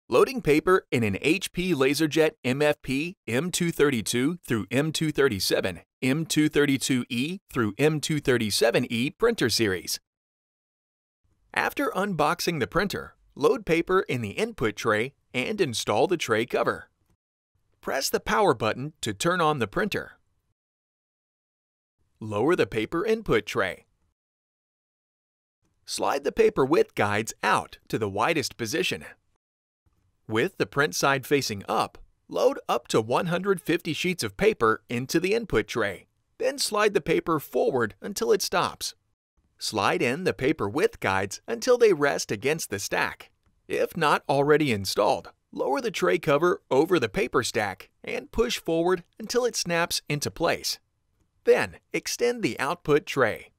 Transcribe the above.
Loading paper in an HP LaserJet MFP M232 through M237, M232e through M237e printer series. After unboxing the printer, load paper in the input tray and install the tray cover. Press the power button to turn on the printer. Lower the paper input tray. Slide the paper width guides out to the widest position. With the print side facing up, load up to 150 sheets of paper into the input tray. Then slide the paper forward until it stops. Slide in the paper width guides until they rest against the stack. If not already installed, lower the tray cover over the paper stack and push forward until it snaps into place. Then extend the output tray.